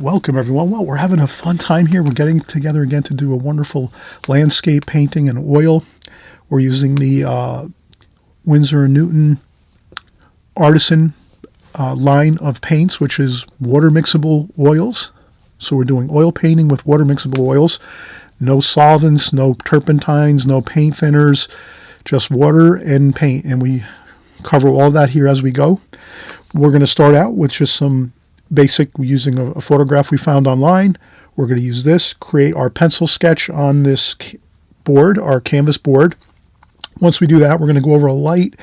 welcome everyone. Well, we're having a fun time here. We're getting together again to do a wonderful landscape painting in oil. We're using the Winsor & Newton Artisan line of paints, which is water mixable oils. So we're doing oil painting with water mixable oils. No solvents, no turpentines, no paint thinners, just water and paint. And we cover all that here as we go. We're going to start out with just some basic, using a photograph we found online. We're going to use this, create our pencil sketch on this board, our canvas board. Once we do that, we're going to go over a light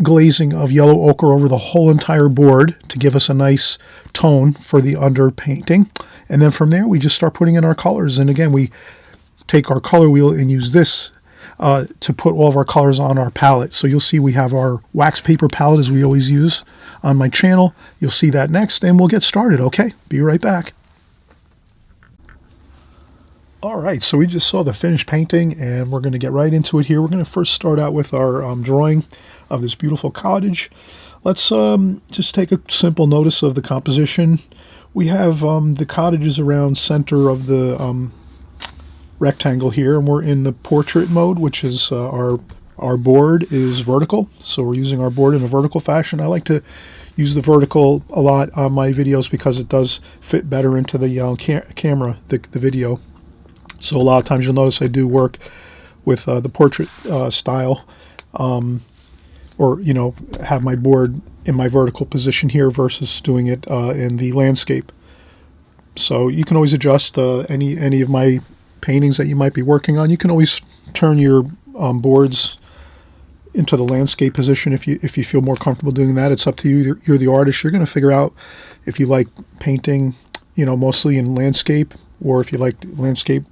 glazing of yellow ochre over the whole entire board to give us a nice tone for the underpainting. And then from there, we just start putting in our colors. And again, we take our color wheel and use this to put all of our colors on our palette. So you'll see we have our wax paper palette as we always use on my channel. You'll see that next, and we'll get started, okay? Be right back. All right, so we just saw the finished painting, and we're going to get right into it here. We're going to first start out with our drawing of this beautiful cottage. Let's just take a simple notice of the composition. We have the cottage is around center of the rectangle here, and we're in the portrait mode, which is our board is vertical, so we're using our board in a vertical fashion. I like to use the vertical a lot on my videos because it does fit better into the camera, the video. So a lot of times you'll notice I do work with the portrait style, or have my board in my vertical position here versus doing it in the landscape. So you can always adjust any of my paintings that you might be working on. You can always turn your boards into the landscape position if you feel more comfortable doing that. It's up to you. You're the artist. You're going to figure out if you like painting, mostly in landscape, or if you like landscape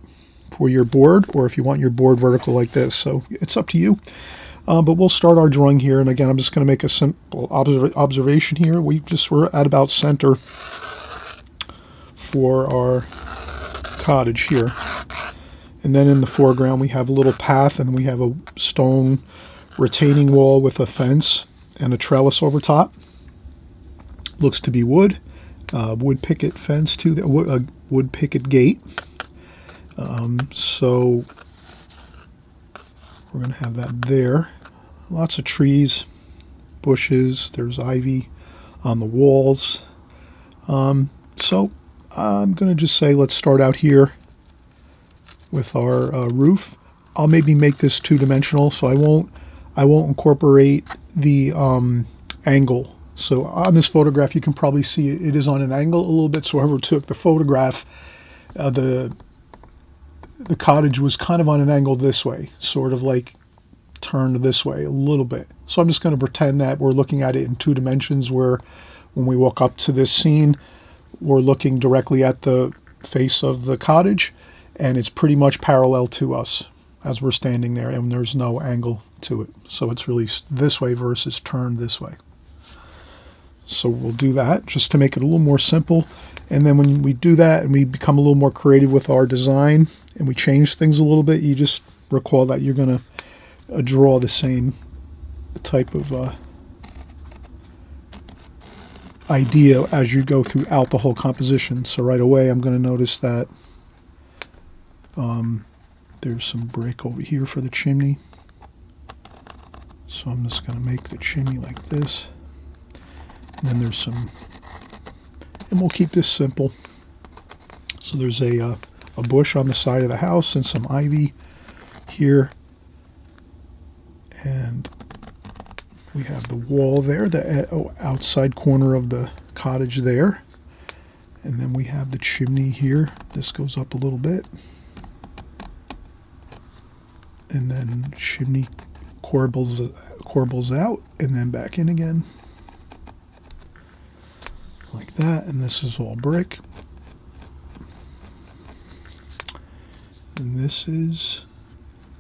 for your board, or if you want your board vertical like this. So it's up to you. But we'll start our drawing here. And again, I'm just going to make a simple observation here. We're at about center for our cottage here. And then in the foreground, we have a little path, and we have a stone retaining wall with a fence and a trellis over top. Looks to be wood. Wood picket fence too, a wood picket gate. So we're going to have that there. Lots of trees, bushes. There's ivy on the walls. So I'm going to just say let's start out here with our roof. I'll maybe make this two-dimensional, so I won't incorporate the angle. So on this photograph, you can probably see it is on an angle a little bit. So whoever took the photograph, the cottage was kind of on an angle this way, sort of like turned this way a little bit. So I'm just going to pretend that we're looking at it in two dimensions, where when we walk up to this scene, we're looking directly at the face of the cottage, and it's pretty much parallel to us as we're standing there, and there's no angle to it. So it's really this way versus turned this way. So we'll do that just to make it a little more simple. And then when we do that and we become a little more creative with our design and we change things a little bit, you just recall that you're going to draw the same type of idea as you go throughout the whole composition. So right away I'm going to notice that there's some brick over here for the chimney. So I'm just going to make the chimney like this. And then there's some, and we'll keep this simple. So there's a bush on the side of the house and some ivy here. And we have the wall there, the outside corner of the cottage there. And then we have the chimney here. This goes up a little bit. And then chimney corbels out and then back in again. Like that. And this is all brick. And this is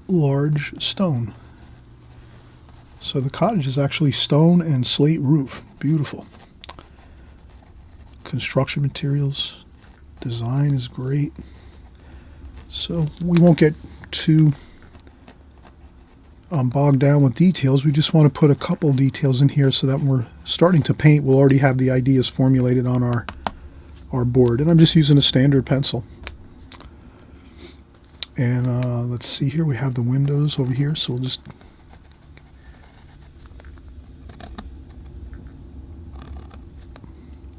large stone. So the cottage is actually stone and slate roof. Beautiful. Construction materials. Design is great. So we won't get too bogged down with details. We just want to put a couple details in here so that when we're starting to paint, we'll already have the ideas formulated on our our board. And I'm just using a standard pencil. And let's see here, we have the windows over here, so we'll just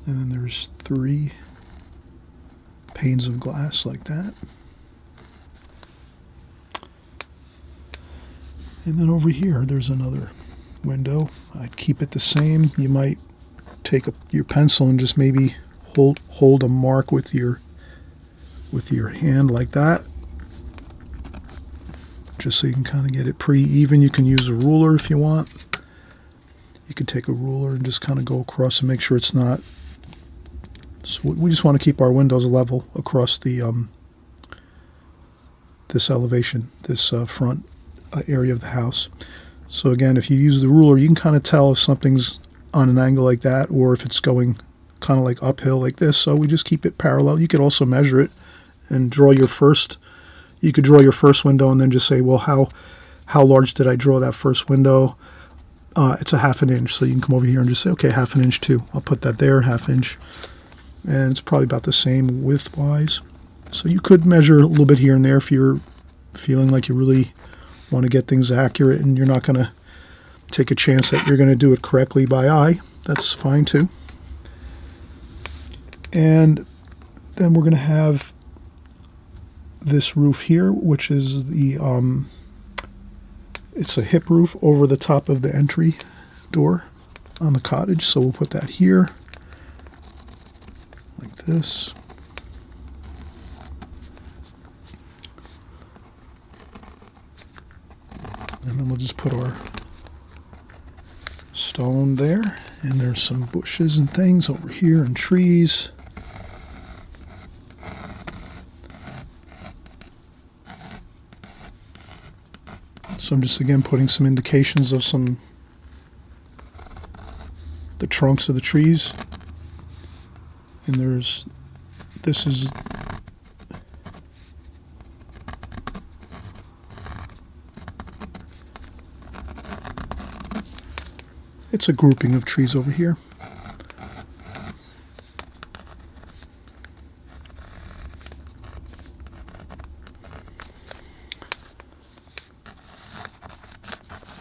and then there's 3 panes of glass like that. And then over here there's another window. I'd keep it the same. You might take your pencil and just maybe hold a mark with your hand like that, just so you can kind of get it pretty even. You can use a ruler if you want. You could take a ruler and just kind of go across and make sure it's not. So we just want to keep our windows level across the this elevation, this front area of the house. So again, if you use the ruler, you can kind of tell if something's on an angle like that, or if it's going kind of like uphill like this. So we just keep it parallel. You could also measure it and draw your first. You could draw your first window and then just say, well, how large did I draw that first window? It's a 1/2 inch. So you can come over here and just say, okay, 1/2 inch too. I'll put that there, 1/2 inch. And it's probably about the same width-wise. So you could measure a little bit here and there if you're feeling like you really want to get things accurate and you're not going to take a chance that you're going to do it correctly by eye. That's fine too. And then we're going to have this roof here, which is the it's a hip roof over the top of the entry door on the cottage. So we'll put that here like this. And then we'll just put our stone there. And there's some bushes and things over here and trees. So I'm just again putting some indications of the trunks of the trees. And this is it's a grouping of trees over here.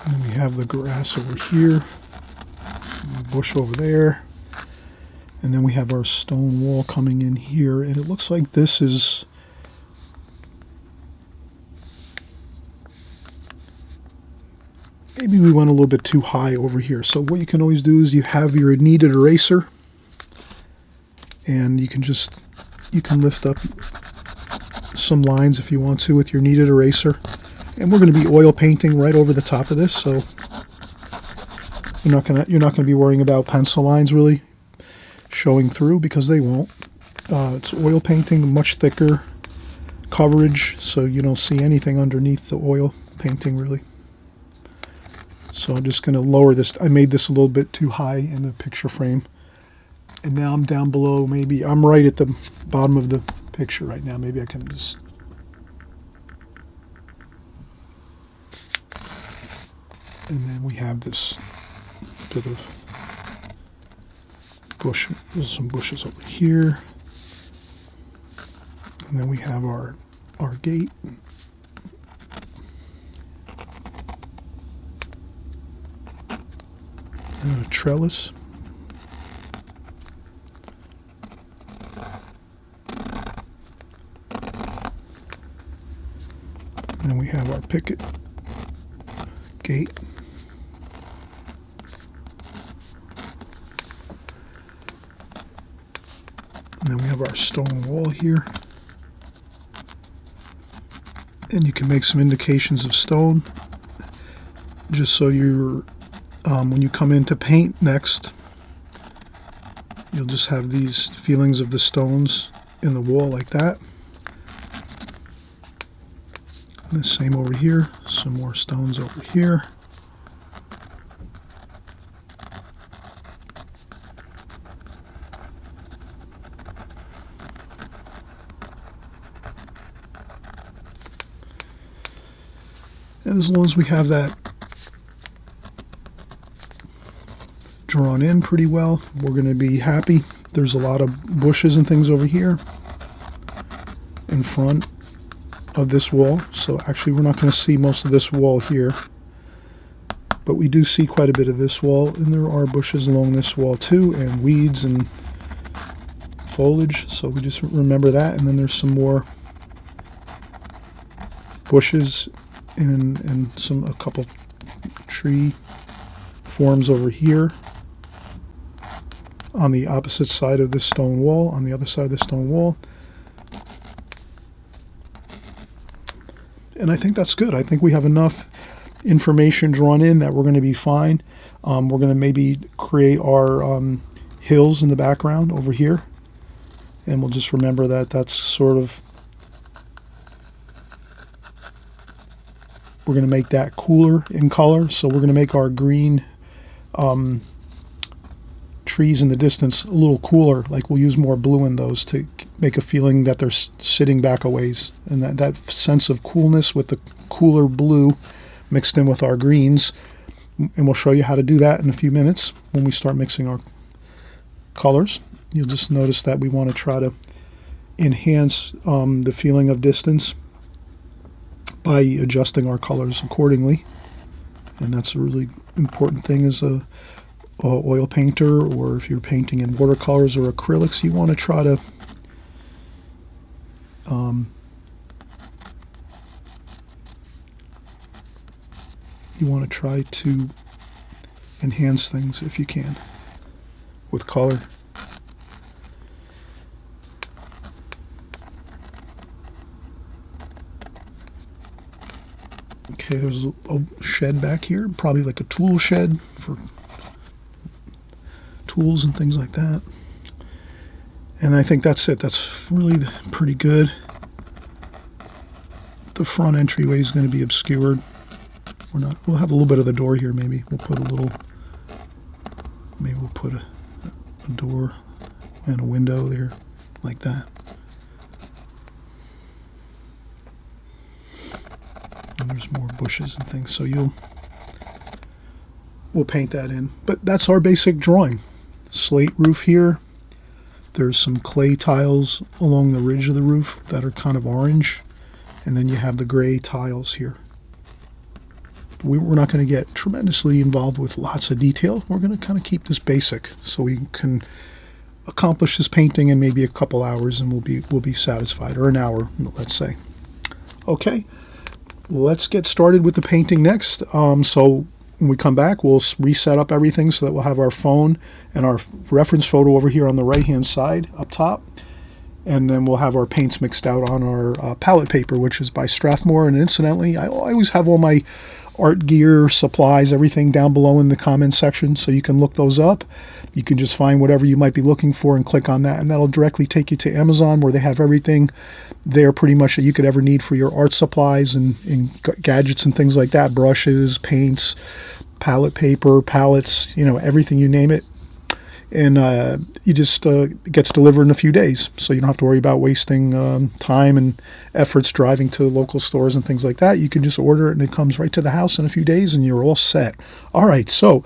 And then we have the grass over here, and the bush over there. And then we have our stone wall coming in here, and it looks like this is maybe we went a little bit too high over here. So what you can always do is you have your kneaded eraser, and you can lift up some lines if you want to with your kneaded eraser. And we're going to be oil painting right over the top of this, so you're not going to be worrying about pencil lines really showing through, because they won't. It's oil painting, much thicker coverage, so you don't see anything underneath the oil painting really. So I'm just going to lower this. I made this a little bit too high in the picture frame, and now I'm down below. Maybe I'm right at the bottom of the picture right now. Maybe I can just and then we have this bit of bush. There's some bushes over here, and then we have our gate. And a trellis. And then we have our picket gate. And then we have our stone wall here. And you can make some indications of stone, just so you're when you come in to paint next, you'll just have these feelings of the stones in the wall like that. And the same over here, some more stones over here. And as long as we have that drawn in pretty well, we're going to be happy. There's a lot of bushes and things over here in front of this wall. So actually we're not going to see most of this wall here. But we do see quite a bit of this wall, and there are bushes along this wall too, and weeds and foliage, so we just remember that. And then there's some more bushes and a couple tree forms over here on the opposite side of this stone wall, on the other side of the stone wall. And I think that's good. I think we have enough information drawn in that we're going to be fine. We're going to maybe create our hills in the background over here, and we'll just remember that that's sort of, we're going to make that cooler in color. So we're going to make our green trees in the distance a little cooler. Like we'll use more blue in those to make a feeling that they're sitting back a ways, and that sense of coolness with the cooler blue mixed in with our greens. And we'll show you how to do that in a few minutes when we start mixing our colors. You'll just notice that we want to try to enhance the feeling of distance by adjusting our colors accordingly. And that's a really important thing as a oil painter, or if you're painting in watercolors or acrylics, you want to try to enhance things if you can with color. Okay, there's a shed back here, probably like a tool shed for tools and things like that. And I think that's it. That's really pretty good. The front entryway is going to be obscured. We'll have a little bit of the door here. Maybe we'll put a door and a window there like that. And there's more bushes and things, so we'll paint that in. But that's our basic drawing. Slate roof here. There's some clay tiles along the ridge of the roof that are kind of orange, and then you have the gray tiles here. We're not going to get tremendously involved with lots of detail. We're going to kind of keep this basic so we can accomplish this painting in maybe a couple hours, and we'll be satisfied, or an hour, let's say. Okay, let's get started with the painting next. So when we come back, we'll reset up everything so that we'll have our phone and our reference photo over here on the right-hand side up top. And then we'll have our paints mixed out on our palette paper, which is by Strathmore. And incidentally, I always have all my art gear, supplies, everything down below in the comments section, so you can look those up. You can just find whatever you might be looking for and click on that, and that'll directly take you to Amazon, where they have everything there pretty much that you could ever need for your art supplies and gadgets and things like that. Brushes, paints, palette paper, palettes, everything, you name it. And you just it gets delivered in a few days, so you don't have to worry about wasting time and efforts driving to local stores and things like that. You can just order it, and it comes right to the house in a few days, and you're all set. All right, so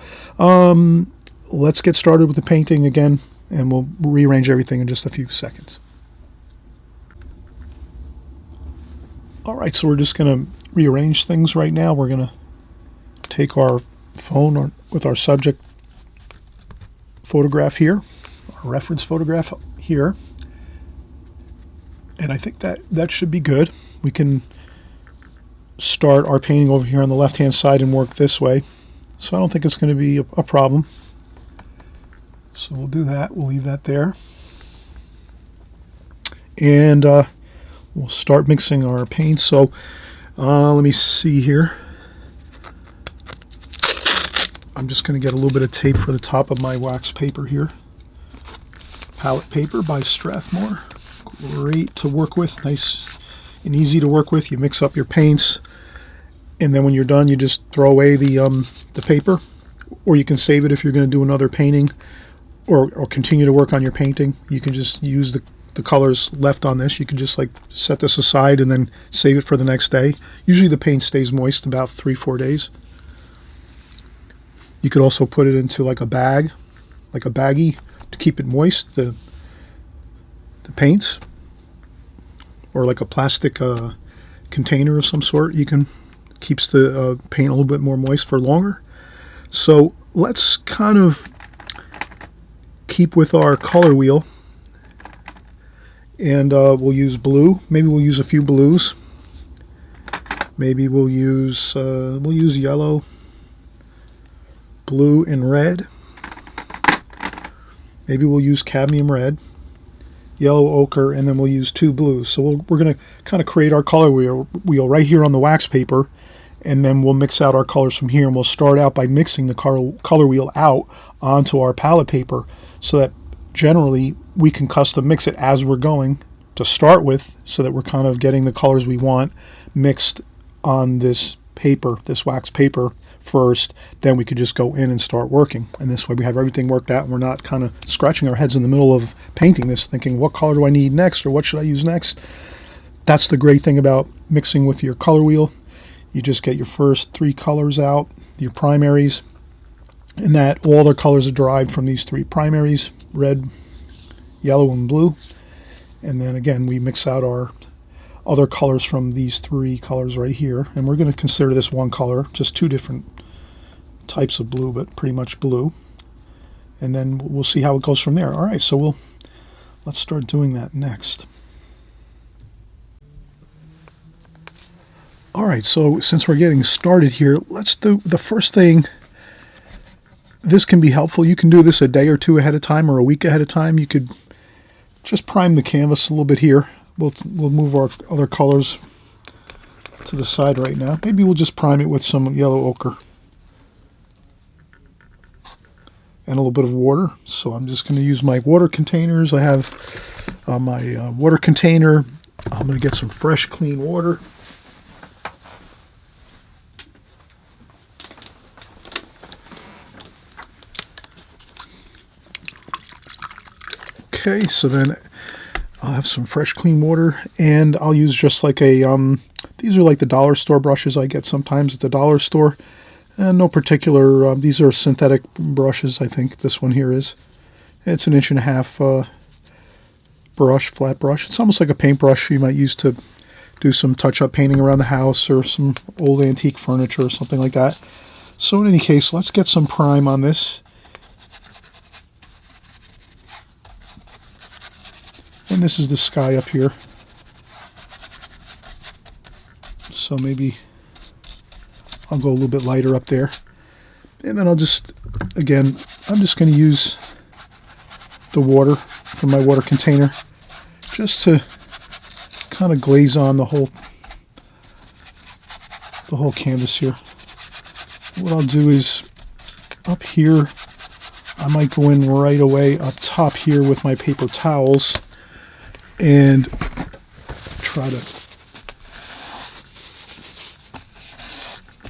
let's get started with the painting again, and we'll rearrange everything in just a few seconds. All right, so we're just going to rearrange things right now. We're going to take our phone with our subject photograph here, our reference photograph here, and I think that should be good. We can start our painting over here on the left hand side and work this way, so I don't think it's going to be a problem. So we'll do that. We'll leave that there, and we'll start mixing our paints. So let me see here. I'm just going to get a little bit of tape for the top of my wax paper here. Palette paper by Strathmore. Great to work with. Nice and easy to work with. You mix up your paints, and then when you're done, you just throw away the paper, or you can save it if you're going to do another painting, or continue to work on your painting. You can just use the colors left on this. You can just like set this aside and then save it for the next day. Usually the paint stays moist about 3-4 days. You could also put it into like a bag, like a baggie, to keep it moist, the paints, or like a plastic container of some sort. You can keeps the paint a little bit more moist for longer. So let's kind of keep with our color wheel, and we'll use blue. Maybe we'll use a few blues. Maybe we'll use yellow, blue, and red. Maybe we'll use cadmium red, yellow ochre, and then we'll use 2 blues. So we're going to kind of create our color wheel right here on the wax paper, and then we'll mix out our colors from here, and we'll start out by mixing the color wheel out onto our palette paper, so that generally we can custom mix it as we're going to start with, so that we're kind of getting the colors we want mixed on this paper, this wax paper first. Then we could just go in and start working, and this way we have everything worked out and we're not kind of scratching our heads in the middle of painting this thinking, what color do I need next, or what should I use next? That's the great thing about mixing with your color wheel. You just get your first 3 colors out, your primaries, and that all the colors are derived from these 3 primaries: red, yellow, and blue. And then again, we mix out our other colors from these 3 colors right here, and we're going to consider this one color, just 2 different types of blue, but pretty much blue. And then we'll see how it goes from there. All right, so let's start doing that next. All right, so since we're getting started here, let's do the first thing. This can be helpful. You can do this a day or 2 ahead of time, or a week ahead of time. You could just prime the canvas a little bit here. We'll move our other colors to the side right now. Maybe we'll just prime it with some yellow ochre and a little bit of water. So I'm just going to use my water containers. I have my water container. I'm going to get some fresh, clean water. Okay, so then I'll have some fresh, clean water, and I'll use just like a, these are like the dollar store brushes I get sometimes at the dollar store. And no particular, these are synthetic brushes, I think this one here is. It's an 1.5 inch brush, flat brush. It's almost like a paintbrush you might use to do some touch-up painting around the house, or some old antique furniture or something like that. So in any case, let's get some prime on this. And this is the sky up here. So maybe I'll go a little bit lighter up there. And then I'll just, again, I'm just going to use the water from my water container just to kind of glaze on the whole canvas here. What I'll do is up here, I might go in right away up top here with my paper towels and try to,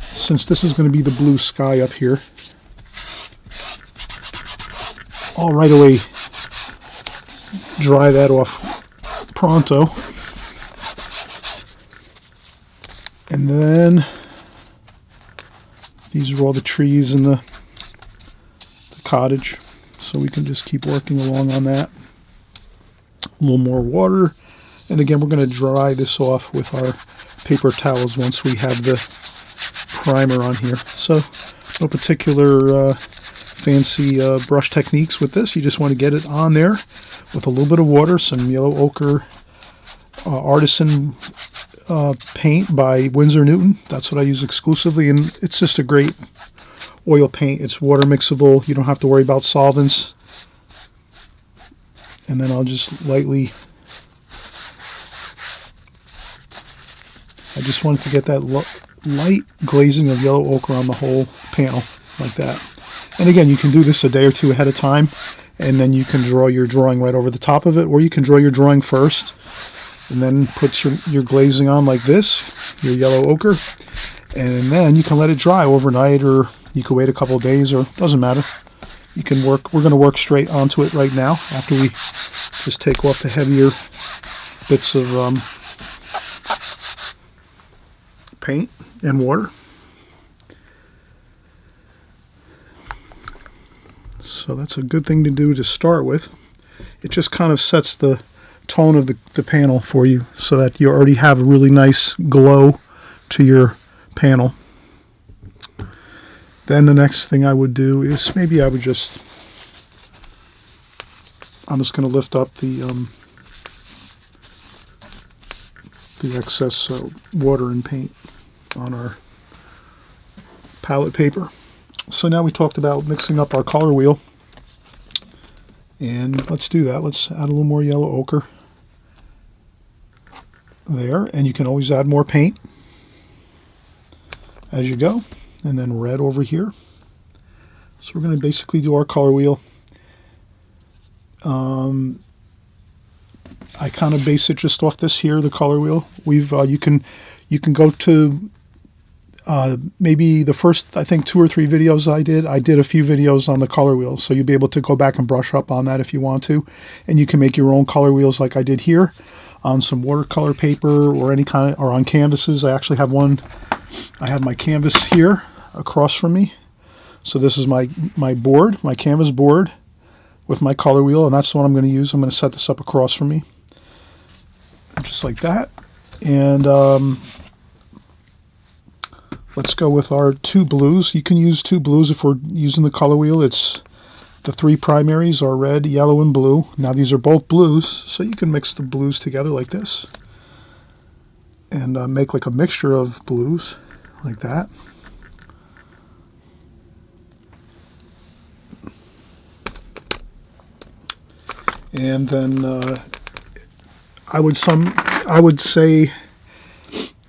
since this is going to be the blue sky up here, I'll right away dry that off pronto. And then these are all the trees in the cottage, so we can just keep working along on that. A little more water, and again we're going to dry this off with our paper towels once we have the primer on here. So no particular fancy brush techniques with this. You just want to get it on there with a little bit of water, some yellow ochre artisan paint by Winsor Newton. That's what I use exclusively, and it's just a great oil paint. It's water mixable. You don't have to worry about solvents. And then I'll just lightly, I just wanted to get that light glazing of yellow ochre on the whole panel, like that. And again, you can do this a day or 2 ahead of time, and then you can draw your drawing right over the top of it, or you can draw your drawing first, and then put your glazing on like this, your yellow ochre, and then you can let it dry overnight, or you could wait a couple of days, or doesn't matter. You can work, we're going to work straight onto it right now after we just take off the heavier bits of paint and water. So that's a good thing to do to start with. It just kind of sets the tone of the panel for you so that you already have a really nice glow to your panel. Then the next thing I would do is maybe I'm just going to lift up the excess water and paint on our palette paper. So now we talked about mixing up our color wheel, and let's do that. Let's add a little more yellow ochre there, and you can always add more paint as you go. And then red over here. So we're going to basically do our color wheel. I kind of base it just off this here, the color wheel. You can go to maybe the first, I think, 2 or 3 videos I did a few videos on the color wheel, so you'll be able to go back and brush up on that if you want to, and you can make your own color wheels like I did here on some watercolor paper or any kind of, or on canvases. I actually have one. I have my canvas here across from me, so this is my board, my canvas board with my color wheel, and that's the one I'm going to use. I'm going to set this up across from me, just like that. And let's go with our 2 blues. You can use 2 blues if we're using the color wheel. It's the 3 primaries are red, yellow, and blue. Now these are both blues, so you can mix the blues together like this and make like a mixture of blues like that. And then I would say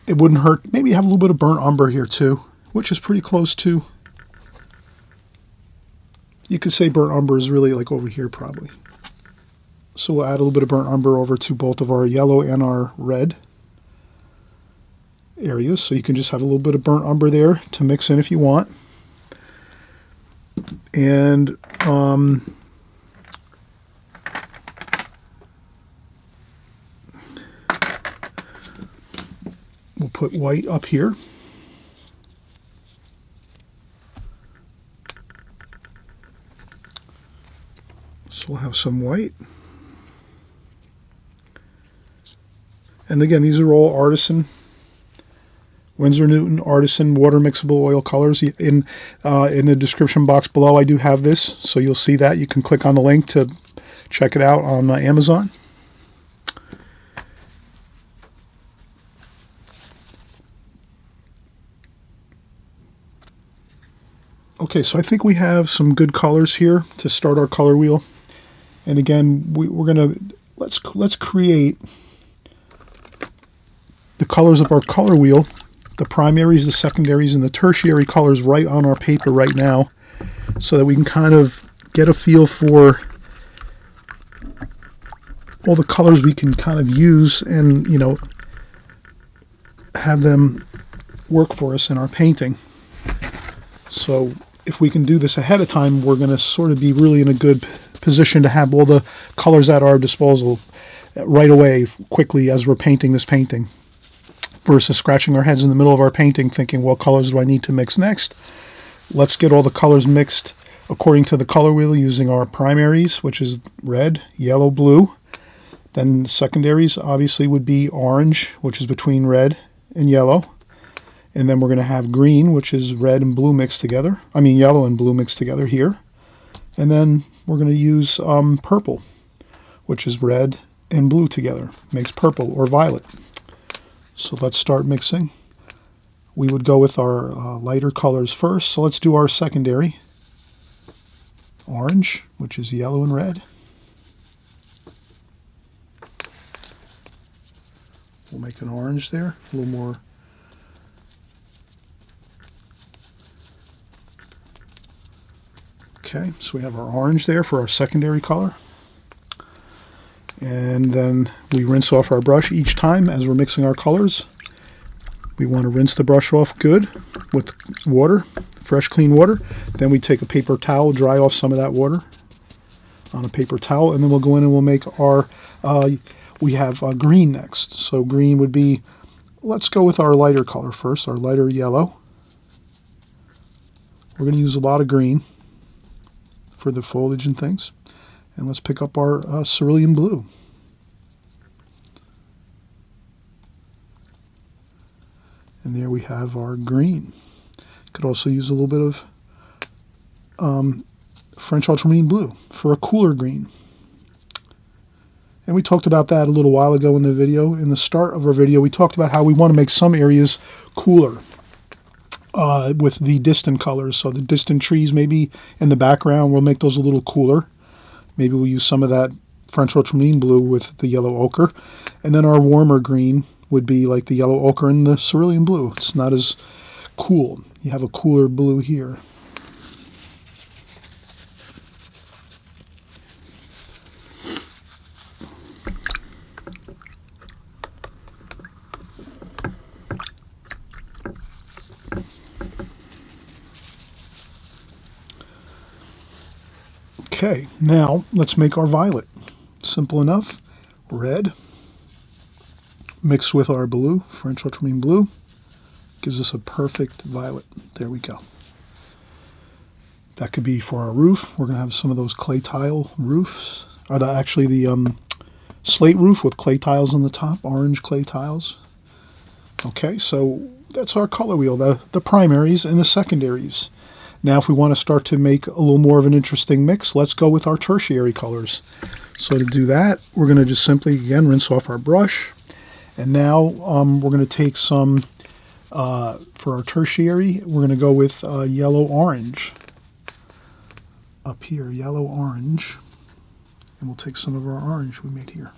it wouldn't hurt. Maybe have a little bit of burnt umber here too, which is pretty close to. You could say burnt umber is really like over here probably. So we'll add a little bit of burnt umber over to both of our yellow and our red areas. So you can just have a little bit of burnt umber there to mix in if you want. And we'll put white up here. So we'll have some white. And again, these are all Artisan, Winsor Newton Artisan water mixable oil colors. In the description box below, I do have this, so you'll see that. You can click on the link to check it out on Amazon. Okay, so I think we have some good colors here to start our color wheel. And again, we're gonna let's create the colors of our color wheel, the primaries, the secondaries, and the tertiary colors right on our paper right now, so that we can kind of get a feel for all the colors we can kind of use and, you know, have them work for us in our painting. So if we can do this ahead of time, we're going to sort of be really in a good position to have all the colors at our disposal right away, quickly, as we're painting this painting, versus scratching our heads in the middle of our painting thinking, what colors do I need to mix next? Let's get all the colors mixed according to the color wheel using our primaries, which is red, yellow, blue. Then secondaries obviously would be orange, which is between red and yellow. And then we're going to have green, which is red and blue mixed together. I mean, yellow and blue mixed together here. And then we're going to use purple, which is red and blue together. Makes purple or violet. So let's start mixing. We would go with our lighter colors first. So let's do our secondary. Orange, which is yellow and red. We'll make an orange there, a little more. Okay, so we have our orange there for our secondary color. And then we rinse off our brush each time as we're mixing our colors. We want to rinse the brush off good with water, fresh clean water. Then we take a paper towel, dry off some of that water on a paper towel, and then we'll go in and we'll make our, we have green next. So green would be, let's go with our lighter color first, our lighter yellow. We're going to use a lot of green for the foliage and things. And let's pick up our cerulean blue. And there we have our green. Could also use a little bit of French ultramarine blue for a cooler green. And we talked about that a little while ago in the video. In the start of our video, we talked about how we want to make some areas cooler with the distant colors. So the distant trees maybe in the background, we'll make those a little cooler. Maybe we'll use some of that French ultramarine blue with the yellow ochre. And then our warmer green would be like the yellow ochre and the cerulean blue. It's not as cool. You have a cooler blue here. Okay, now let's make our violet. Simple enough. Red mixed with our blue, French ultramarine blue, gives us a perfect violet. There we go. That could be for our roof. We're going to have some of those clay tile roofs. Or actually the slate roof with clay tiles on the top, orange clay tiles. Okay, so that's our color wheel, the primaries and the secondaries. Now if we want to start to make a little more of an interesting mix, let's go with our tertiary colors. So to do that, we're going to just simply, again, rinse off our brush. And now we're going to take some, for our tertiary, we're going to go with yellow-orange. Up here, yellow-orange. And we'll take some of our orange we made here.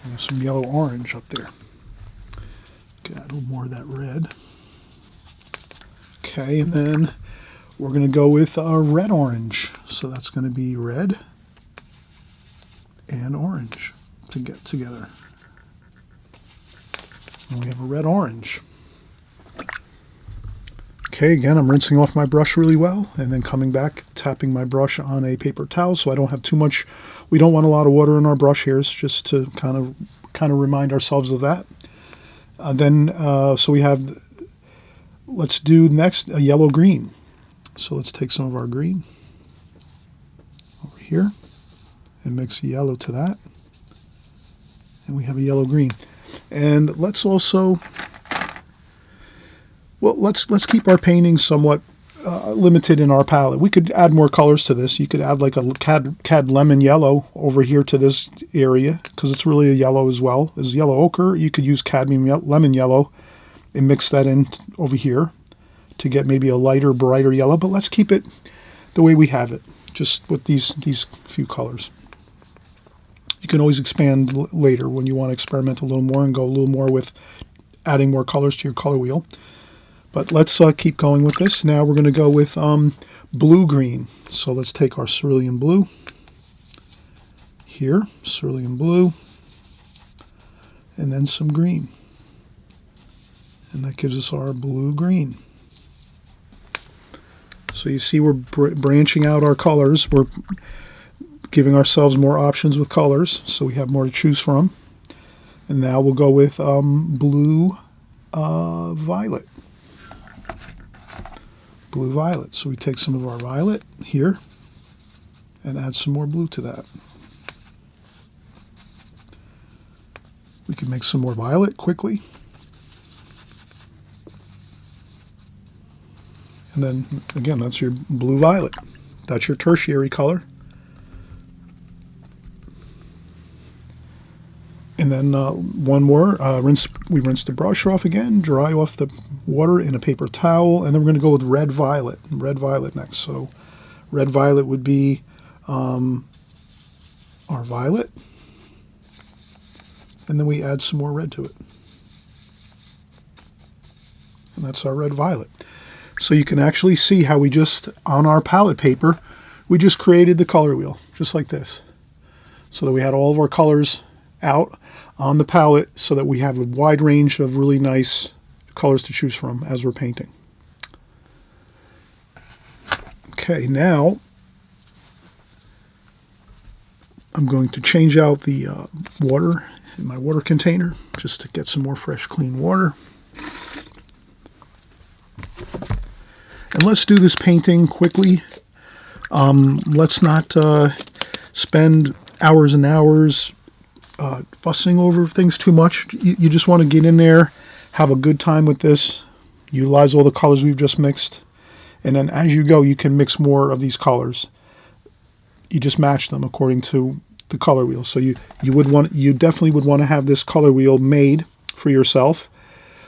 We have some yellow-orange up there. Okay, add a little more of that red. Okay, and then we're going to go with red-orange. So that's going to be red and orange to get together. And we have a red-orange. Okay, again, I'm rinsing off my brush really well, and then coming back, tapping my brush on a paper towel so I don't have too much. We don't want a lot of water in our brush hairs, just to kind of remind ourselves of that. So we have, let's do next a yellow-green. So let's take some of our green over here and mix yellow to that. And we have a yellow-green. And let's also, well, let's keep our painting somewhat limited in our palette. We could add more colors to this. You could add like a cad lemon yellow over here to this area because it's really a yellow as well. As yellow ochre, you could use cadmium lemon yellow and mix that in over here to get maybe a lighter, brighter yellow. But let's keep it the way we have it, just with these few colors. You can always expand later when you want to experiment a little more and go a little more with adding more colors to your color wheel. But let's keep going with this. Now we're going to go with blue-green. So let's take our cerulean blue here, cerulean blue, and then some green. And that gives us our blue-green. So you see we're branching out our colors. We're giving ourselves more options with colors, so we have more to choose from. And now we'll go with blue-violet. Blue-violet. So we take some of our violet here and add some more blue to that. We can make some more violet quickly. And then, again, that's your blue-violet. That's your tertiary color. And then one more, we rinse the brush off again, dry off the water in a paper towel, and then we're going to go with red-violet next. So red-violet would be our violet, and then we add some more red to it. And that's our red-violet. So you can actually see how we just, on our palette paper, we just created the color wheel, just like this. So that we had all of our colors out on the palette so that we have a wide range of really nice colors to choose from as we're painting. Okay, now I'm going to change out the water in my water container just to get some more fresh, clean water. And let's do this painting quickly. Let's not spend hours and hours fussing over things too much. You just want to get in there, have a good time with this, utilize all the colors we've just mixed, and then as you go, you can mix more of these colors. You just match them according to the color wheel. So you definitely would want to have this color wheel made for yourself,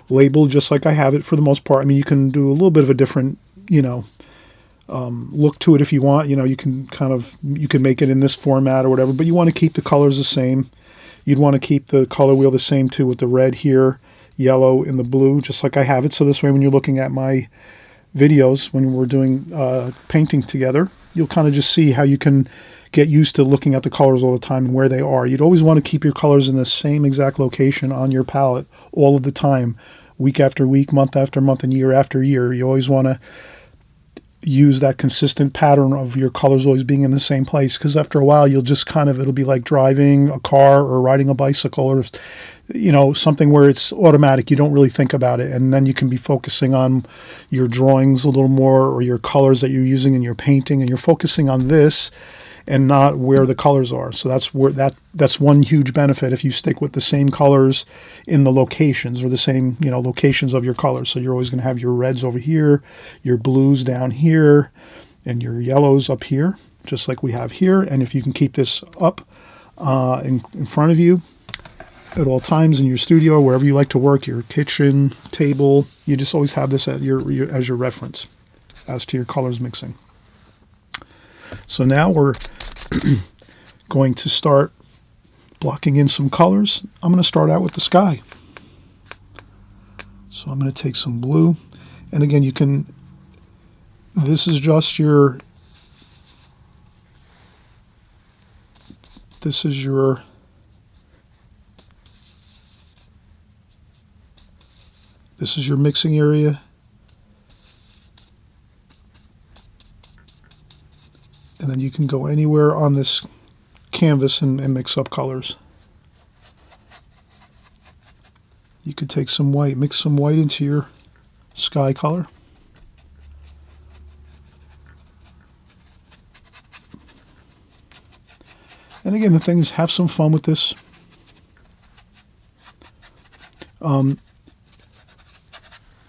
labeled just like I have it for the most part. I mean, you can do a little bit of a different, look to it if you want. You can make it in this format or whatever, but you want to keep the colors the same. You'd want to keep the color wheel the same too, with the red here, yellow, and the blue, just like I have it. So this way, when you're looking at my videos, when we're doing painting together, you'll kind of just see how you can get used to looking at the colors all the time and where they are. You'd always want to keep your colors in the same exact location on your palette all of the time, week after week, month after month, and year after year. You always want to use that consistent pattern of your colors always being in the same place, because after a while, it'll be like driving a car or riding a bicycle, or something where it's automatic. You don't really think about it, and then you can be focusing on your drawings a little more, or your colors that you're using in your painting, and you're focusing on this and not where the colors are. So that's one huge benefit if you stick with the same colors in the locations, or the same locations of your colors. So you're always going to have your reds over here, your blues down here, and your yellows up here, just like we have here. And if you can keep this up in front of you at all times in your studio, wherever you like to work, your kitchen table, you just always have this as your reference as to your colors mixing. So now we're going to start blocking in some colors. I'm going to start out with the sky. So I'm going to take some blue, and again, this is just your mixing area. And then you can go anywhere on this canvas and mix up colors. You could take some white, mix some white into your sky color. And again, the thing is, have some fun with this.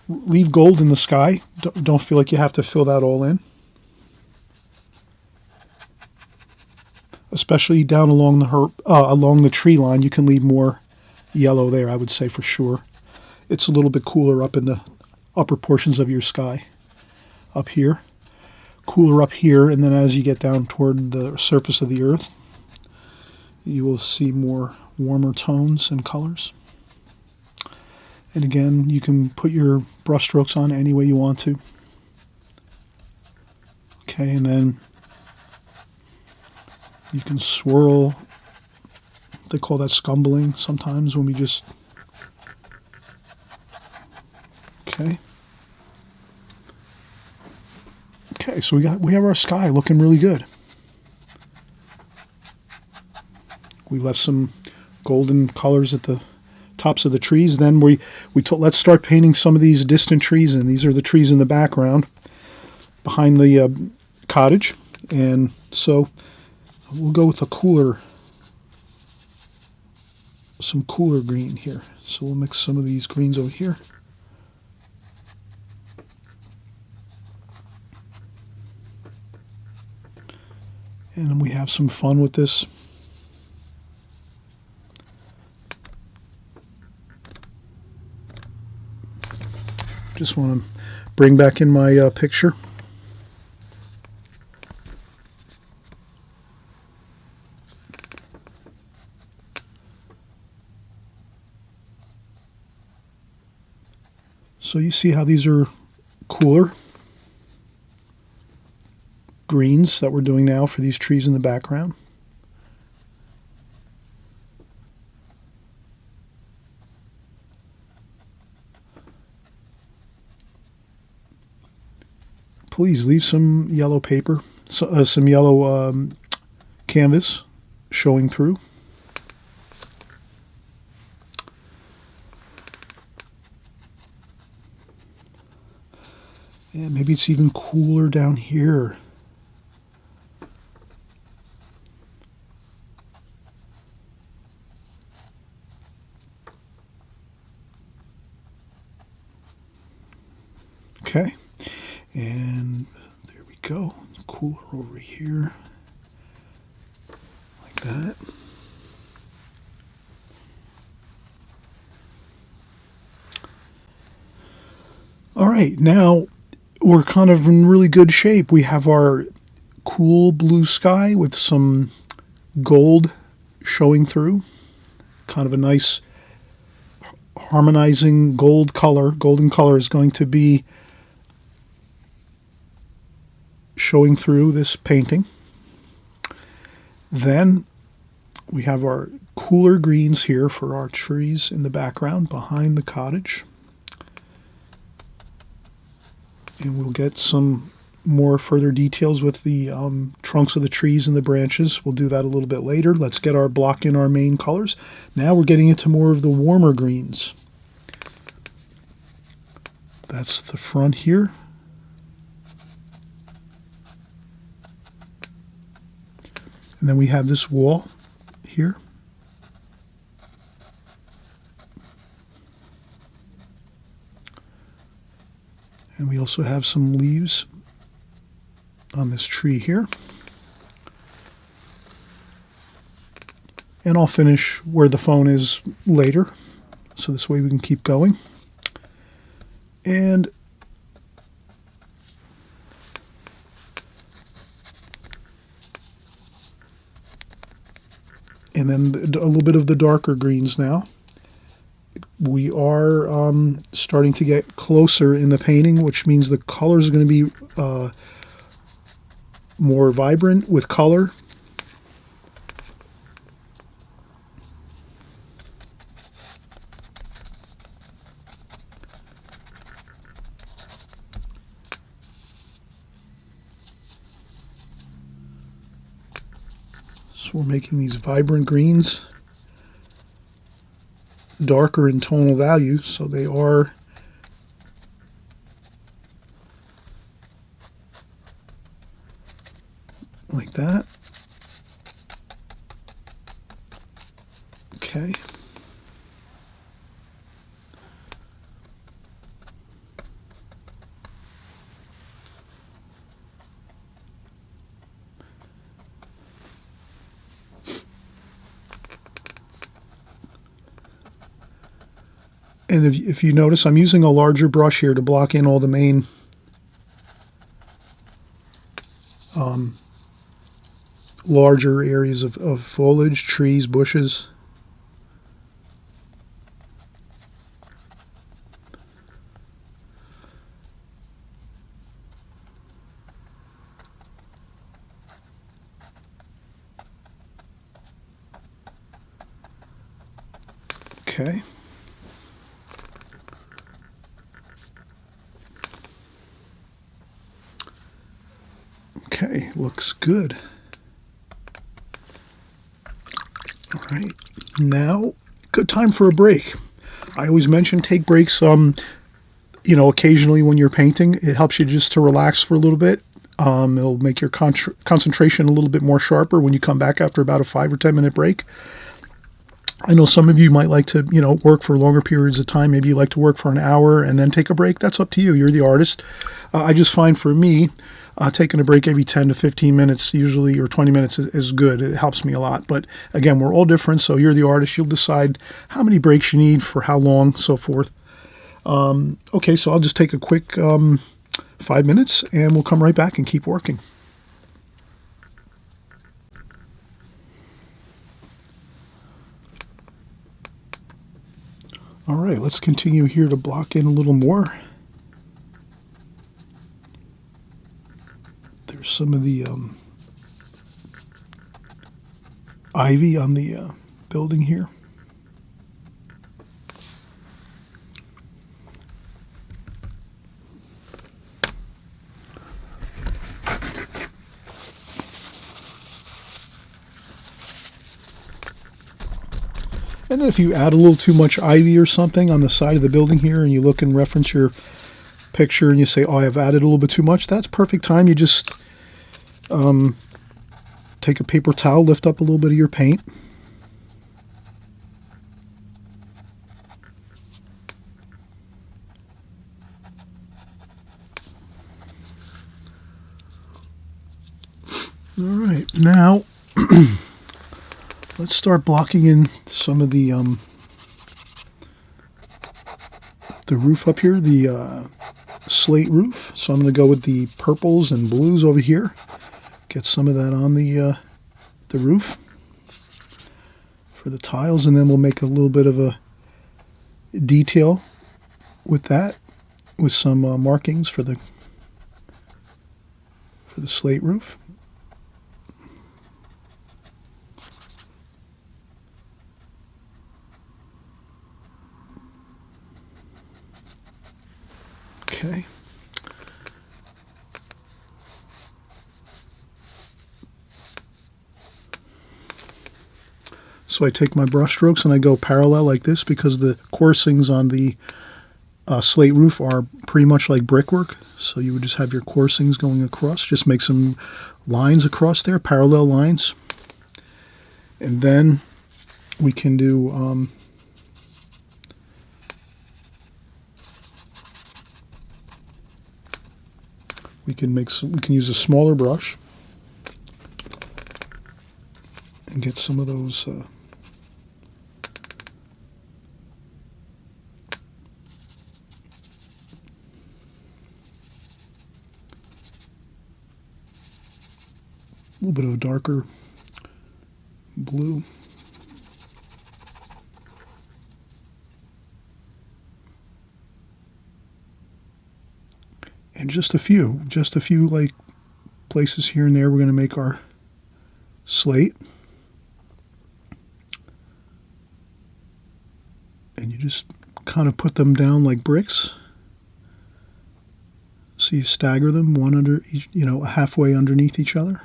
Leave gold in the sky. Don't feel like you have to fill that all in. Especially down along the tree line, you can leave more yellow there, I would say, for sure. It's a little bit cooler up in the upper portions of your sky. Up here. Cooler up here, and then as you get down toward the surface of the earth, you will see more warmer tones and colors. And again, you can put your brush strokes on any way you want to. Okay, and then you can swirl. They call that scumbling sometimes when we just... Okay. Okay, so we have our sky looking really good. We left some golden colors at the tops of the trees. Then let's start painting some of these distant trees in. These are the trees in the background behind the cottage, and so we'll go with some cooler green here. So we'll mix some of these greens over here. And then we have some fun with this. Just want to bring back in my picture. So you see how these are cooler greens that we're doing now for these trees in the background. Please leave some yellow paper, some yellow canvas showing through. And maybe it's even cooler down here. Okay, and there we go. Cooler over here, like that. All right, now we're kind of in really good shape. We have our cool blue sky with some gold showing through. Kind of a nice harmonizing gold color. Golden color is going to be showing through this painting. Then we have our cooler greens here for our trees in the background behind the cottage. And we'll get some more further details with the trunks of the trees and the branches. We'll do that a little bit later. Let's get our block in our main colors. Now we're getting into more of the warmer greens. That's the front here. And then we have this wall here. And we also have some leaves on this tree here. And I'll finish where the phone is later, so this way we can keep going. And then a little bit of the darker greens now. We are starting to get closer in the painting, which means the colors are going to be more vibrant with color. So we're making these vibrant greens darker in tonal value, so they are like that. Okay. And if you notice, I'm using a larger brush here to block in all the main larger areas of foliage, trees, bushes. Okay. Okay, looks good. All right, now, good time for a break. I always mention take breaks, occasionally when you're painting. It helps you just to relax for a little bit. It'll make your concentration a little bit more sharper when you come back after about a 5 or 10 minute break. I know some of you might like to, work for longer periods of time. Maybe you like to work for an hour and then take a break. That's up to you. You're the artist. I just find for me, taking a break every 10 to 15 minutes usually, or 20 minutes is good. It helps me a lot. But again, we're all different. So you're the artist. You'll decide how many breaks you need for how long, so forth. Okay, so I'll just take a quick 5 minutes and we'll come right back and keep working. All right, let's continue here to block in a little more. There's some of the ivy on the building here. And then if you add a little too much ivy or something on the side of the building here and you look and reference your picture and you say, oh, I've added a little bit too much, that's perfect time. You just take a paper towel, lift up a little bit of your paint. All right, now let's start blocking in some of the roof up here, the slate roof. So I'm going to go with the purples and blues over here. Get some of that on the roof for the tiles, and then we'll make a little bit of a detail with that, with some markings for the slate roof. Okay. So I take my brush strokes and I go parallel like this because the coursings on the slate roof are pretty much like brickwork. So you would just have your coursings going across. Just make some lines across there, parallel lines. And then we can do we can use a smaller brush and get some of those a little bit of a darker blue. And just a few like places here and there we're going to make our slate. And you just kind of put them down like bricks. So you stagger them one under each, halfway underneath each other.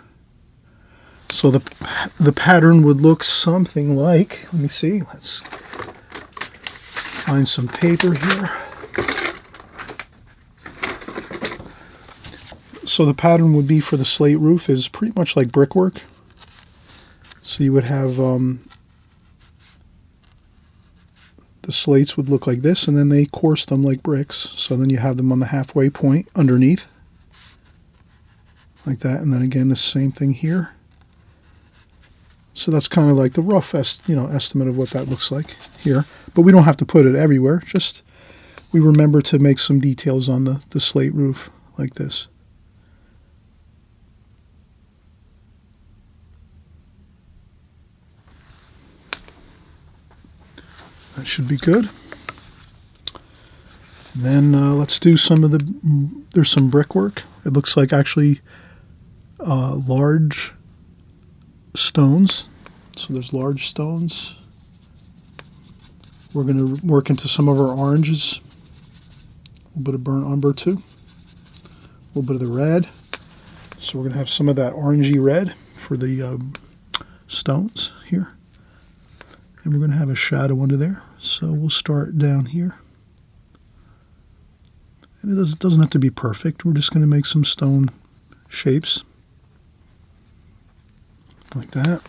So the pattern would look something like, let me see, let's find some paper here. So the pattern would be for the slate roof is pretty much like brickwork. So you would have the slates would look like this, and then they course them like bricks. So then you have them on the halfway point underneath, like that, and then again the same thing here. So that's kind of like the rough estimate of what that looks like here. But we don't have to put it everywhere. Just we remember to make some details on the slate roof like this. That should be good. And then let's do some of there's some brickwork. It looks like actually large stones. So there's large stones. We're going to work into some of our oranges. A little bit of burnt umber too. A little bit of the red. So we're going to have some of that orangey red for the stones here. And we're going to have a shadow under there. So we'll start down here. And it doesn't have to be perfect. We're just going to make some stone shapes. Like that.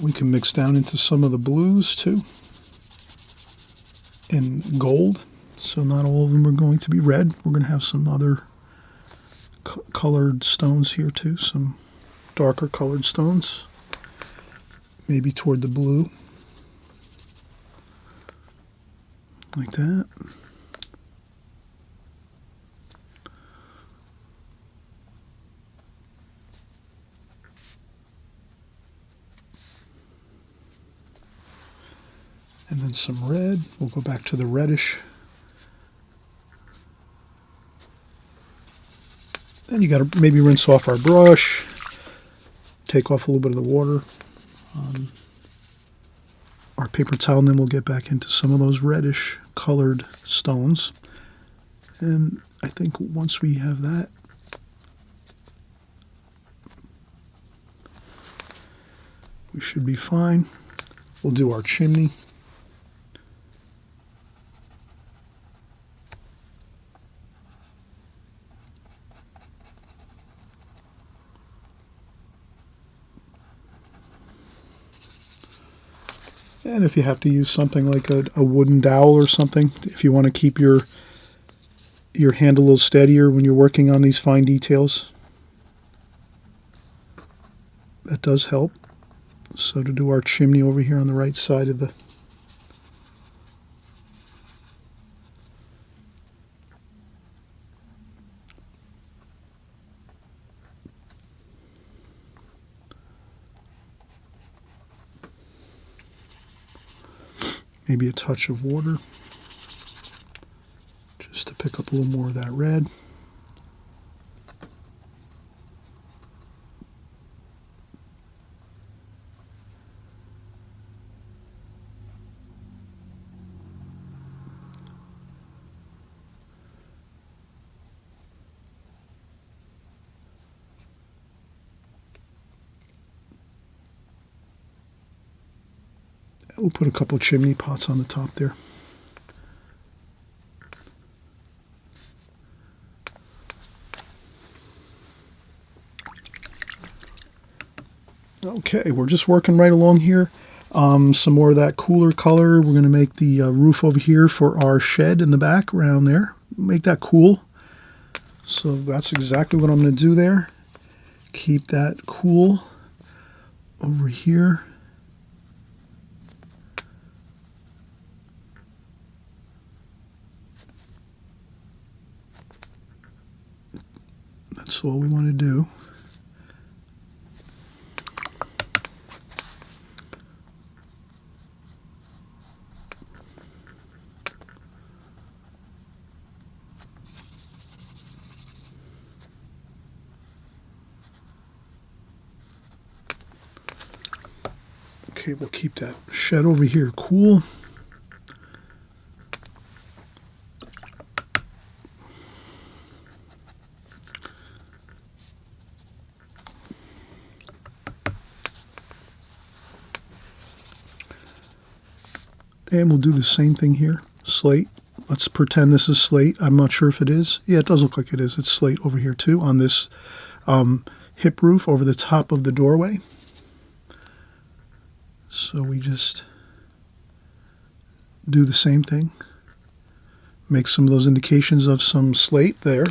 We can mix down into some of the blues too. And gold. So not all of them are going to be red. We're going to have some other colored stones here too. Some darker colored stones. Maybe toward the blue. Like that. And then some red. We'll go back to the reddish. Then you got to maybe rinse off our brush. Take off a little bit of the water on our paper towel, and then we'll get back into some of those reddish colored stones. And I think once we have that We should be fine. We'll do our chimney. And if you have to use something like a wooden dowel or something, if you want to keep your hand a little steadier when you're working on these fine details, that does help. So to do our chimney over here on the right side of the maybe a touch of water just to pick up a little more of that red. We'll put a couple of chimney pots on the top there. Okay, we're just working right along here. Some more of that cooler color. We're going to make the roof over here for our shed in the back around there. Make that cool. So that's exactly what I'm going to do there. Keep that cool over here. That's all we want to do. Okay, we'll keep that shed over here cool. And we'll do the same thing here. Slate. Let's pretend this is slate. I'm not sure if it is. Yeah, it does look like it is. It's slate over here too on this hip roof over the top of the doorway. So we just do the same thing. Make some of those indications of some slate there.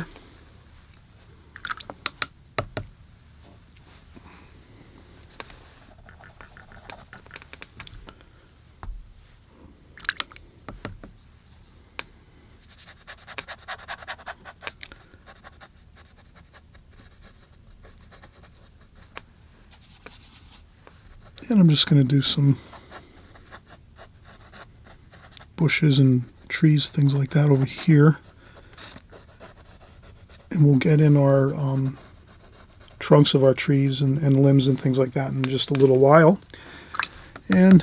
And I'm just going to do some bushes and trees, things like that over here. And we'll get in our trunks of our trees and limbs and things like that in just a little while. And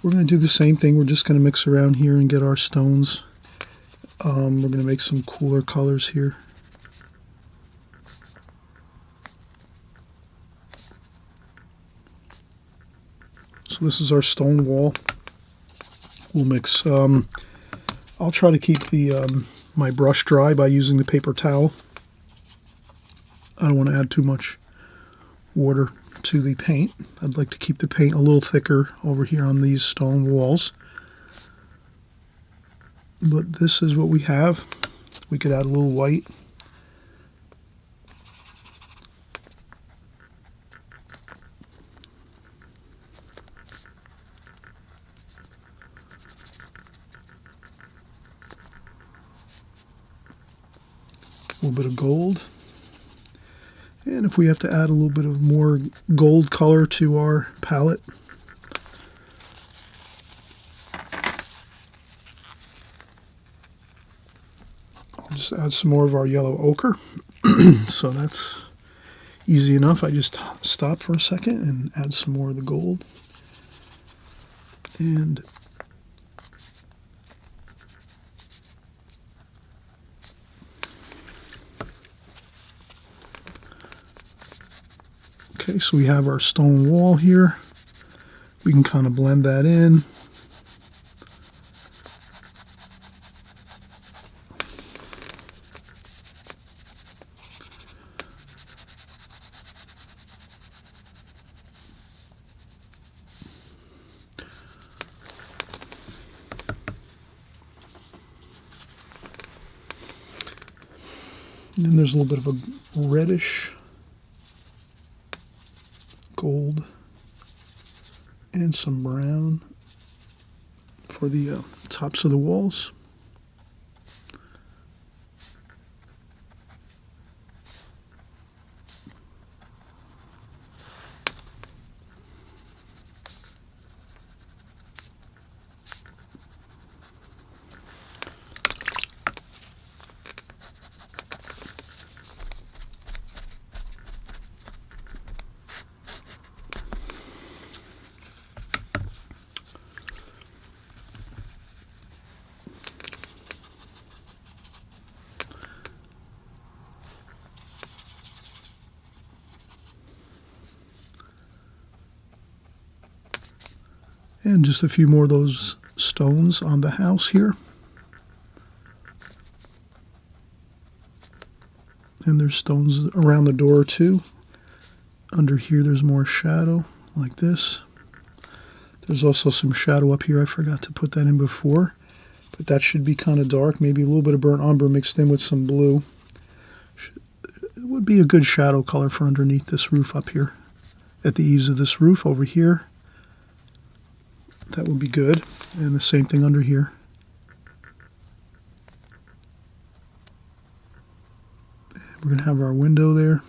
we're going to do the same thing. We're just going to mix around here and get our stones. We're going to make some cooler colors here. So this is our stone wall. We'll mix, I'll try to keep the my brush dry by using the paper towel. I don't want to add too much water to the paint. I'd like to keep the paint a little thicker over here on these stone walls. But this is what we have. We could add a little white. A little bit of gold. And if we have to add a little bit of more gold color to our palette, I'll just add some more of our yellow ochre. So that's easy enough. I just stop for a second and add some more of the gold. And Okay, so we have our stone wall here. We can kind of blend that in. And then there's a little bit of a reddish gold and some brown for the tops of the walls. And just a few more of those stones on the house here. And there's stones around the door too. Under here there's more shadow like this. There's also some shadow up here. I forgot to put that in before. But that should be kind of dark. Maybe a little bit of burnt umber mixed in with some blue. It would be a good shadow color for underneath this roof up here. At the eaves of this roof over here. That would be good. And the same thing under here. And we're going to have our window there.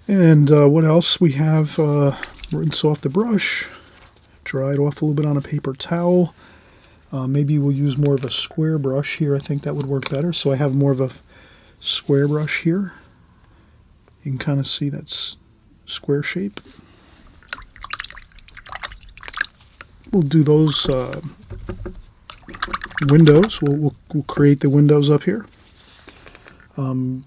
And what else? We have rinse off the brush. Dry it off a little bit on a paper towel. Maybe we'll use more of a square brush here. I think that would work better. So I have more of a square brush here. You can kind of see that's square shape. We'll do those windows. We'll create the windows up here. Burnt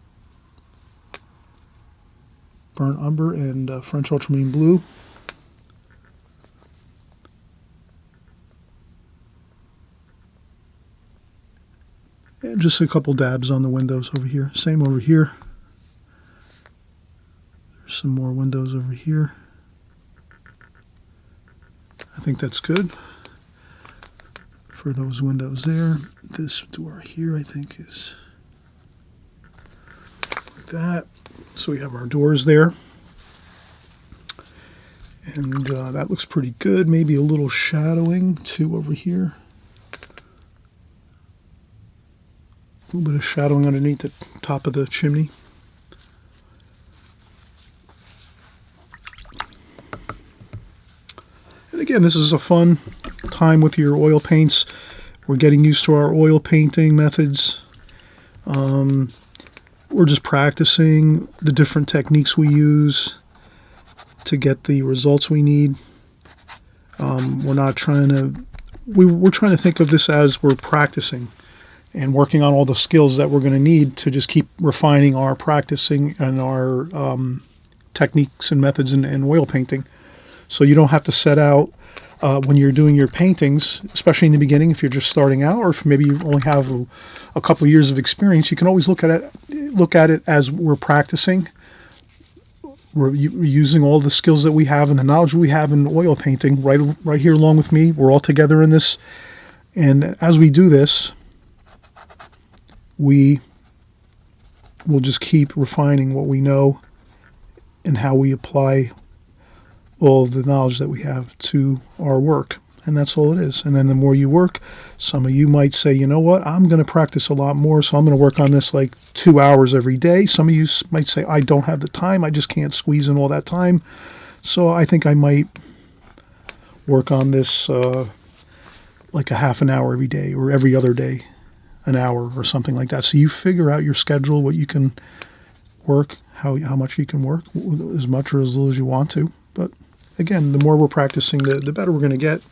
umber and French ultramarine blue. And just a couple dabs on the windows over here. Same over here. Some more windows over here. I think that's good for those windows there. This door here I think is like that. So we have our doors there. And that looks pretty good. Maybe a little shadowing too over here. A little bit of shadowing underneath the top of the chimney. And again, this is a fun time with your oil paints. We're getting used to our oil painting methods. We're just practicing the different techniques we use to get the results we need. We're not trying to... We're trying to think of this as we're practicing and working on all the skills that we're going to need to just keep refining our practicing and our techniques and methods in oil painting. So you don't have to set out when you're doing your paintings, especially in the beginning, if you're just starting out, or if maybe you only have a couple of years of experience, you can always look at it as we're practicing. We're using all the skills that we have and the knowledge we have in oil painting right here along with me. We're all together in this. And as we do this, we will just keep refining what we know and how we apply all of the knowledge that we have to our work. And that's all it is. And then the more you work, some of you might say, you know what, I'm going to practice a lot more, so I'm going to work on this like 2 hours every day. Some of you might say, I don't have the time. I just can't squeeze in all that time. So I think I might work on this like a half an hour every day or every other day, an hour or something like that. So you figure out your schedule, what you can work, how much you can work, as much or as little as you want to. But again, the more we're practicing, the better we're going to get.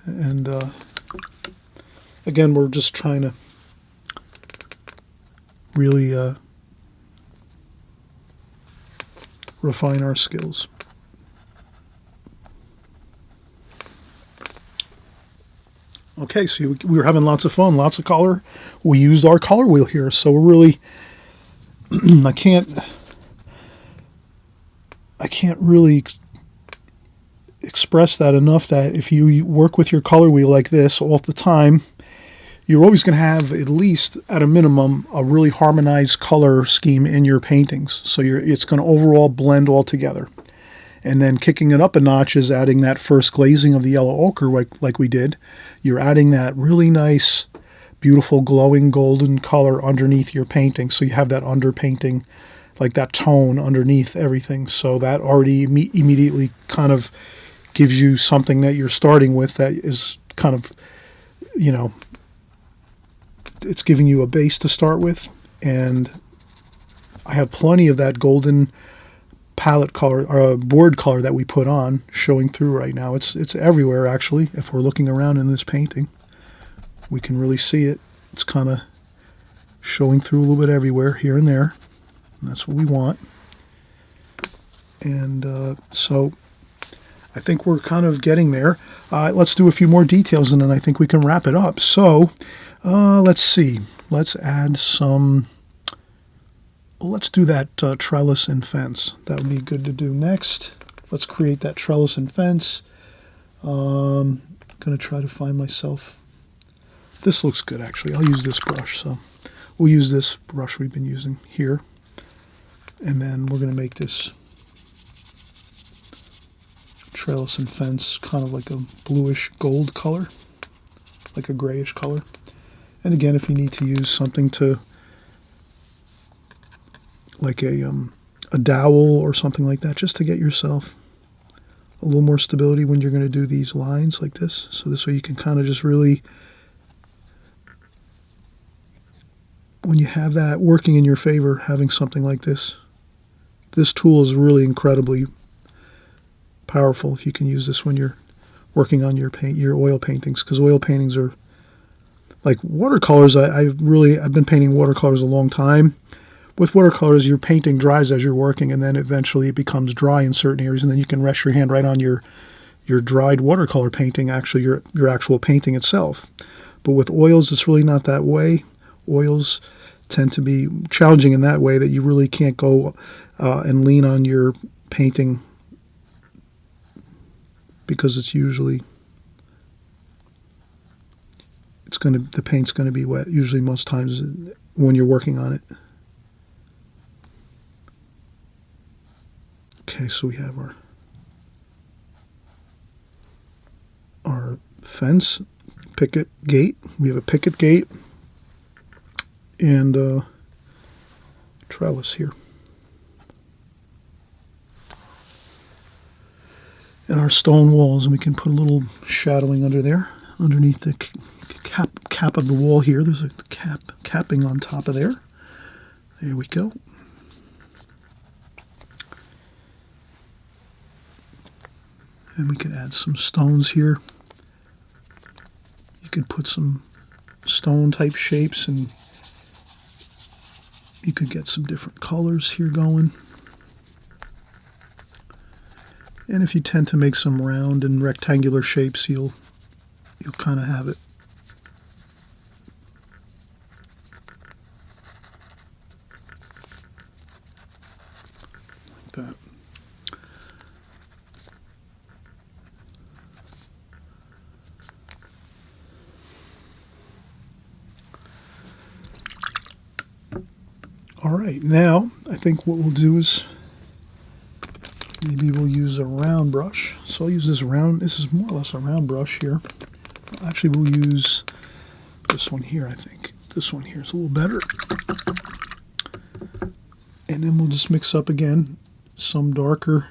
And again, we're just trying to really refine our skills. Okay, so we were having lots of fun, lots of color. We used our color wheel here, so we're really I can't really express that enough, that if you work with your color wheel like this all the time, you're always going to have, at least at a minimum, a really harmonized color scheme in your paintings. So it's going to overall blend all together. And then kicking it up a notch is adding that first glazing of the yellow ochre like we did. You're adding that really nice, beautiful, glowing golden color underneath your painting. So you have that underpainting, like that tone underneath everything. So that already immediately kind of gives you something that you're starting with that is kind of, it's giving you a base to start with. And I have plenty of that golden palette color or board color that we put on showing through right now. It's everywhere, actually. If we're looking around in this painting, we can really see it. It's kind of showing through a little bit everywhere, here and there. And that's what we want. And so I think we're kind of getting there. Let's do a few more details, and then I think we can wrap it up. So let's see. Let's add some... Let's do that trellis and fence. That would be good to do next. Let's create that trellis and fence. I'm going to try to find myself. This looks good, actually. I'll use this brush. So we'll use this brush we've been using here. And then we're going to make this trellis and fence kind of like a bluish gold color, like a grayish color. And again, if you need to use something to, like a dowel or something like that, just to get yourself a little more stability when you're going to do these lines like this. So this way you can kind of just really, when you have that working in your favor, having something like this, this tool is really incredibly powerful if you can use this when you're working on your oil paintings, because oil paintings are like watercolors. I've been painting watercolors a long time. With watercolors, your painting dries as you're working, and then eventually it becomes dry in certain areas, and then you can rest your hand right on your dried watercolor painting, actually your actual painting itself. But with oils, it's really not that way. Oils tend to be challenging in that way that you really can't go and lean on your painting, because it's usually the paint's going to be wet, usually most times when you're working on it. Okay, so we have our fence, picket gate. We have a picket gate and a trellis here. And our stone walls, and we can put a little shadowing under there, underneath the cap of the wall here. There's a capping on top of there. There we go. And we could add some stones here. You could put some stone type shapes, and you could get some different colors here going. And if you tend to make some round and rectangular shapes, you'll kind of have it. Like that. All right, now I think what we'll do is maybe we'll use a round brush. So I'll use this round, this is more or less a round brush here. Actually, we'll use this one here, I think. This one here is a little better. And then we'll just mix up again some darker.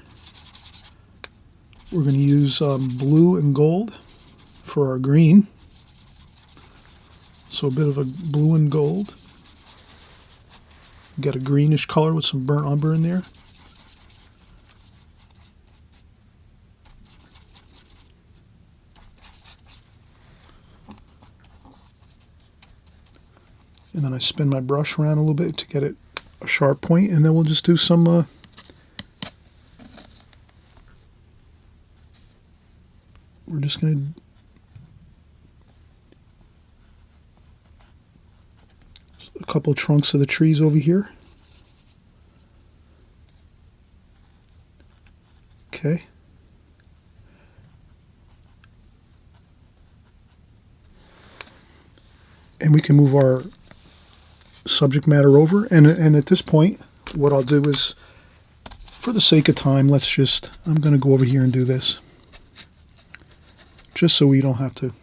We're going to use blue and gold for our green. So a bit of a blue and gold. Got a greenish color with some burnt umber in there. And then I spin my brush around a little bit to get it a sharp point, and then we'll just do some we're just going to a couple trunks of the trees over here. Okay. And we can move our subject matter over, and at this point what I'll do is, for the sake of time, I'm going to go over here and do this just so we don't have to.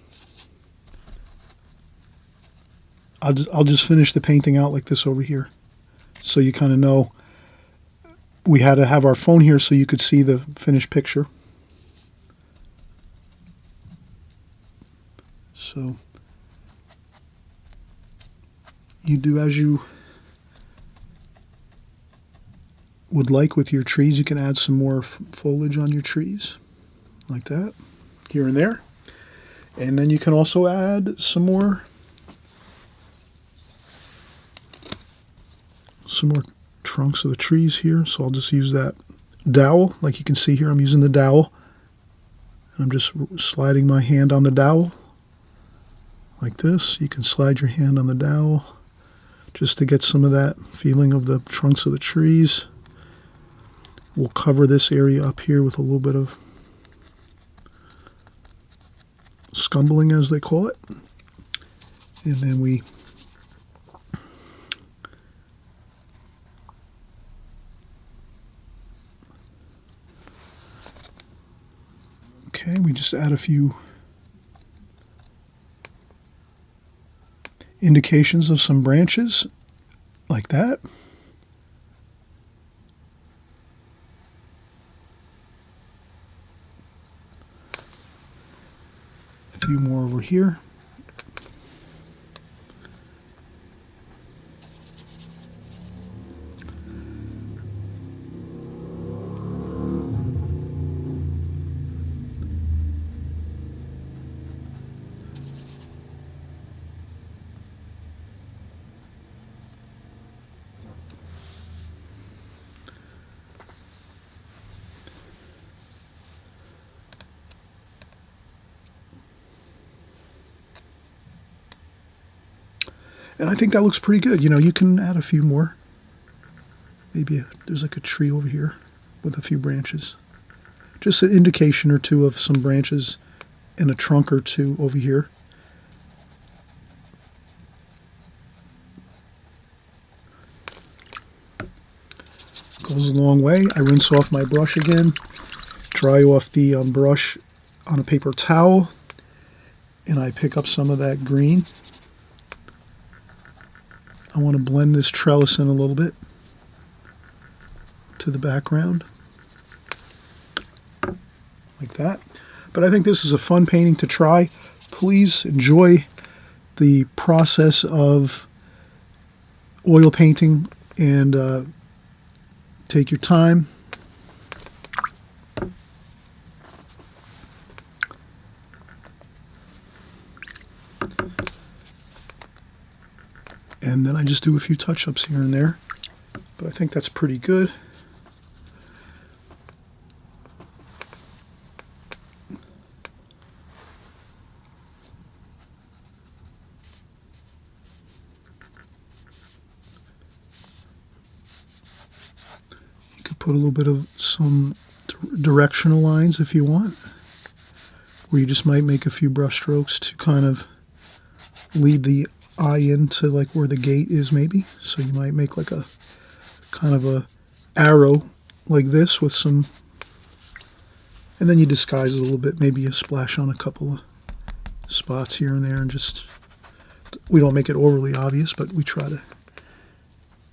I'll just finish the painting out like this over here, so you kind of know. We had to have our phone here so you could see the finished picture. So you do as you would like with your trees. You can add some more foliage on your trees, like that, here and there. And then you can also add some more trunks of the trees here. So I'll just use that dowel. Like you can see here, I'm using the dowel. And I'm just sliding my hand on the dowel, like this. You can slide your hand on the dowel just to get some of that feeling of the trunks of the trees. We'll cover this area up here with a little bit of scumbling, as they call it. And then we just add a few indications of some branches, like that. A few more over here. And I think that looks pretty good. You know, you can add a few more. Maybe there's like a tree over here with a few branches. Just an indication or two of some branches and a trunk or two over here. Goes a long way. I rinse off my brush again, dry off the brush on a paper towel, and I pick up some of that green. I want to blend this trellis in a little bit to the background, like that. But I think this is a fun painting to try. Please enjoy the process of oil painting and take your time. And then I just do a few touch-ups here and there. But I think that's pretty good. You could put a little bit of some directional lines if you want, where you just might make a few brush strokes to kind of lead the eye into like where the gate is, maybe. So you might make like a kind of a arrow like this with some, and then you disguise it a little bit, maybe a splash on a couple of spots here and there, and just, we don't make it overly obvious, but we try to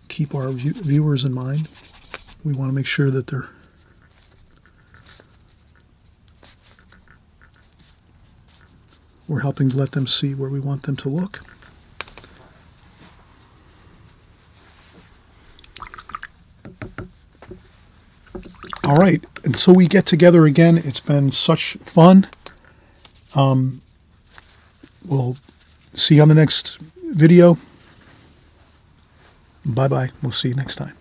keep our viewers in mind. We want to make sure that we're helping to let them see where we want them to look. All right, and so we get together again. It's been such fun. We'll see you on the next video. Bye-bye. We'll see you next time.